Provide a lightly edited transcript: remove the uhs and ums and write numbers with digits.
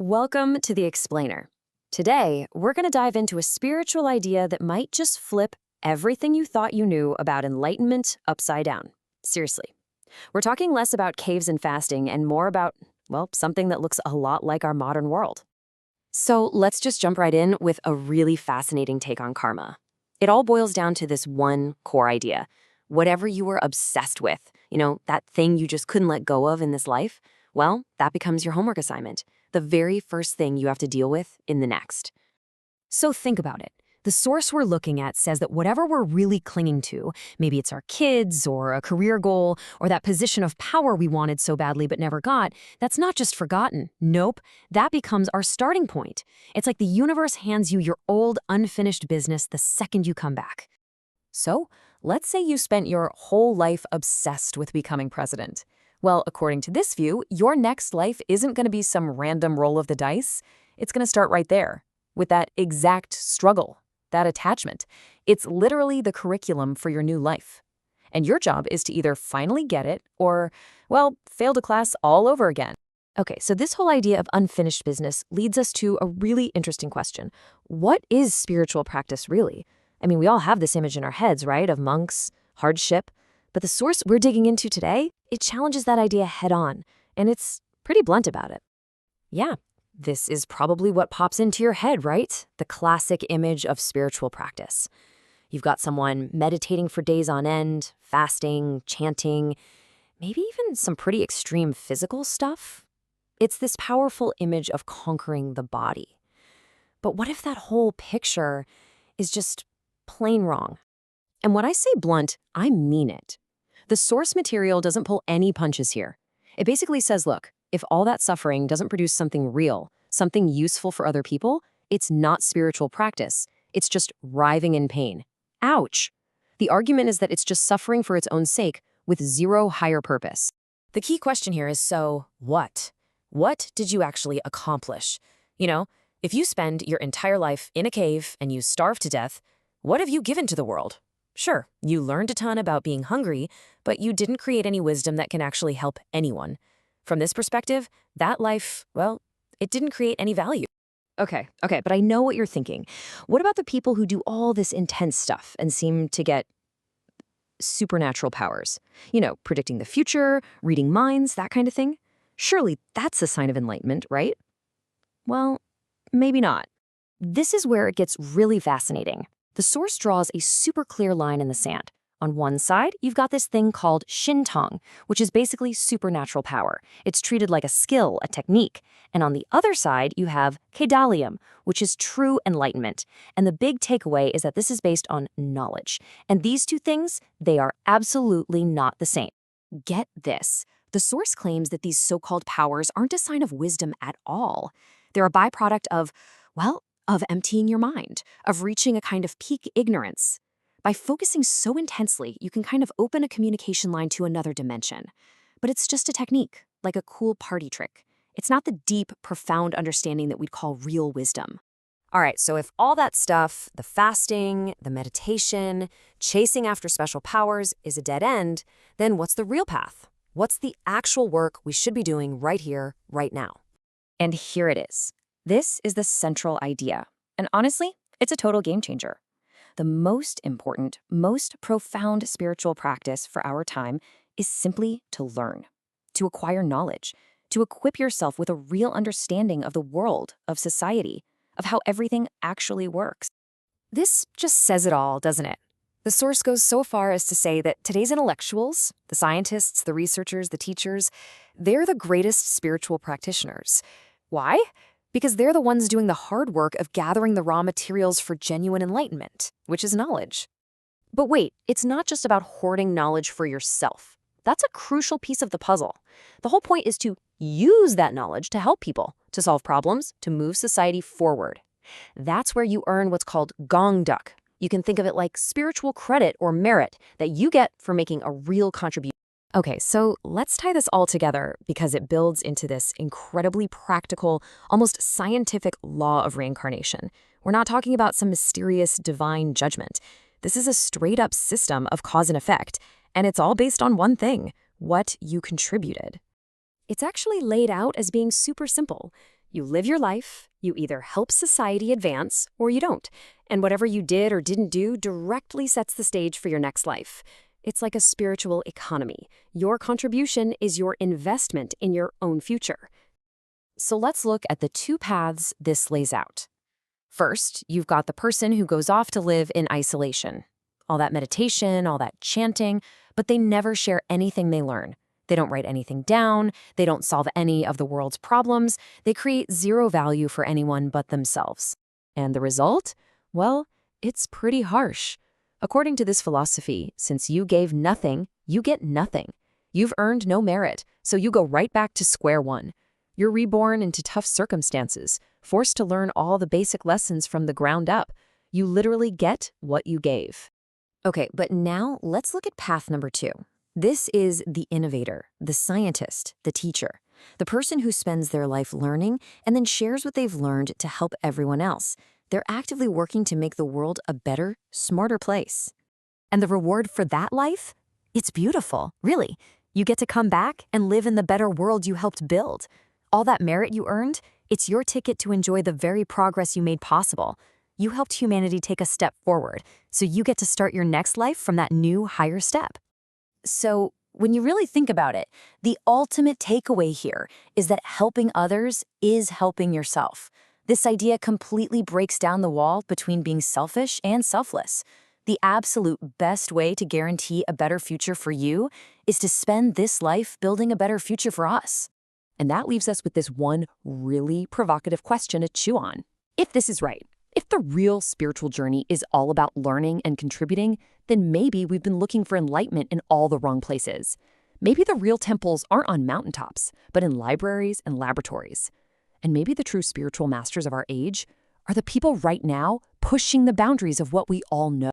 Welcome to The Explainer. Today, we're going to dive into a spiritual idea that might just flip everything you thought you knew about enlightenment upside down. Seriously. We're talking less about caves and fasting and more about, well, something that looks a lot like our modern world. So let's just jump right in with a really fascinating take on karma. It all boils down to this one core idea. Whatever you were obsessed with, that thing you just couldn't let go of in this life, well, that becomes your homework assignment. The very first thing you have to deal with in the next. So think about it. The source we're looking at says that whatever we're really clinging to, maybe it's our kids or a career goal or that position of power we wanted so badly but never got, that's not just forgotten. Nope, that becomes our starting point. It's like the universe hands you your old unfinished business the second you come back. So, let's say you spent your whole life obsessed with becoming president. Well, according to this view, your next life isn't going to be some random roll of the dice. It's going to start right there, with that exact struggle, that attachment. It's literally the curriculum for your new life. And your job is to either finally get it or, well, fail to class all over again. Okay, so this whole idea of unfinished business leads us to a really interesting question. What is spiritual practice really? I mean, we all have this image in our heads, right, of monks, hardship. But the source we're digging into today, it challenges that idea head on, and it's pretty blunt about it. Yeah, this is probably what pops into your head, right? The classic image of spiritual practice. You've got someone meditating for days on end, fasting, chanting, maybe even some pretty extreme physical stuff. It's this powerful image of conquering the body. But what if that whole picture is just plain wrong? And when I say blunt, I mean it. The source material doesn't pull any punches here. It basically says, look, if all that suffering doesn't produce something real, something useful for other people, it's not spiritual practice. It's just writhing in pain. Ouch! The argument is that it's just suffering for its own sake, with zero higher purpose. The key question here is, so what? What did you actually accomplish? If you spend your entire life in a cave and you starve to death, what have you given to the world? Sure, you learned a ton about being hungry, but you didn't create any wisdom that can actually help anyone. From this perspective, that life, well, it didn't create any value. Okay, but I know what you're thinking. What about the people who do all this intense stuff and seem to get supernatural powers? Predicting the future, reading minds, that kind of thing? Surely that's a sign of enlightenment, right? Well, maybe not. This is where it gets really fascinating. The source draws a super clear line in the sand. On one side, you've got this thing called Shintong, which is basically supernatural power. It's treated like a skill, a technique. And on the other side, you have Kedalium, which is true enlightenment. And the big takeaway is that this is based on knowledge. And these two things, they are absolutely not the same. Get this. The source claims that these so-called powers aren't a sign of wisdom at all. They're a byproduct of emptying your mind, of reaching a kind of peak ignorance. By focusing so intensely, you can kind of open a communication line to another dimension. But it's just a technique, like a cool party trick. It's not the deep, profound understanding that we'd call real wisdom. All right, so if all that stuff, the fasting, the meditation, chasing after special powers is a dead end, then what's the real path? What's the actual work we should be doing right here, right now? And here it is. This is the central idea. And honestly, it's a total game changer. The most important, most profound spiritual practice for our time is simply to learn, to acquire knowledge, to equip yourself with a real understanding of the world, of society, of how everything actually works. This just says it all, doesn't it? The source goes so far as to say that today's intellectuals, the scientists, the researchers, the teachers, they're the greatest spiritual practitioners. Why? Because they're the ones doing the hard work of gathering the raw materials for genuine enlightenment, which is knowledge. But wait, it's not just about hoarding knowledge for yourself. That's a crucial piece of the puzzle. The whole point is to use that knowledge to help people, to solve problems, to move society forward. That's where you earn what's called gongduk. You can think of it like spiritual credit or merit that you get for making a real contribution. Okay, so let's tie this all together because it builds into this incredibly practical, almost scientific law of reincarnation. We're not talking about some mysterious divine judgment. This is a straight-up system of cause and effect, and it's all based on one thing: what you contributed. It's actually laid out as being super simple. You live your life, you either help society advance or you don't, and whatever you did or didn't do directly sets the stage for your next life. It's like a spiritual economy. Your contribution is your investment in your own future. So let's look at the two paths this lays out. First, you've got the person who goes off to live in isolation. All that meditation, all that chanting, but they never share anything they learn. They don't write anything down, they don't solve any of the world's problems, they create zero value for anyone but themselves. And the result? Well, it's pretty harsh. According to this philosophy, since you gave nothing, you get nothing. You've earned no merit, so you go right back to square one. You're reborn into tough circumstances, forced to learn all the basic lessons from the ground up. You literally get what you gave. Okay, but now let's look at path number 2. This is the innovator, the scientist, the teacher, the person who spends their life learning and then shares what they've learned to help everyone else. They're actively working to make the world a better, smarter place. And the reward for that life? It's beautiful, really. You get to come back and live in the better world you helped build. All that merit you earned, it's your ticket to enjoy the very progress you made possible. You helped humanity take a step forward, so you get to start your next life from that new, higher step. So, when you really think about it, the ultimate takeaway here is that helping others is helping yourself. This idea completely breaks down the wall between being selfish and selfless. The absolute best way to guarantee a better future for you is to spend this life building a better future for us. And that leaves us with this one really provocative question to chew on. If this is right, if the real spiritual journey is all about learning and contributing, then maybe we've been looking for enlightenment in all the wrong places. Maybe the real temples aren't on mountaintops, but in libraries and laboratories. And maybe the true spiritual masters of our age are the people right now pushing the boundaries of what we all know.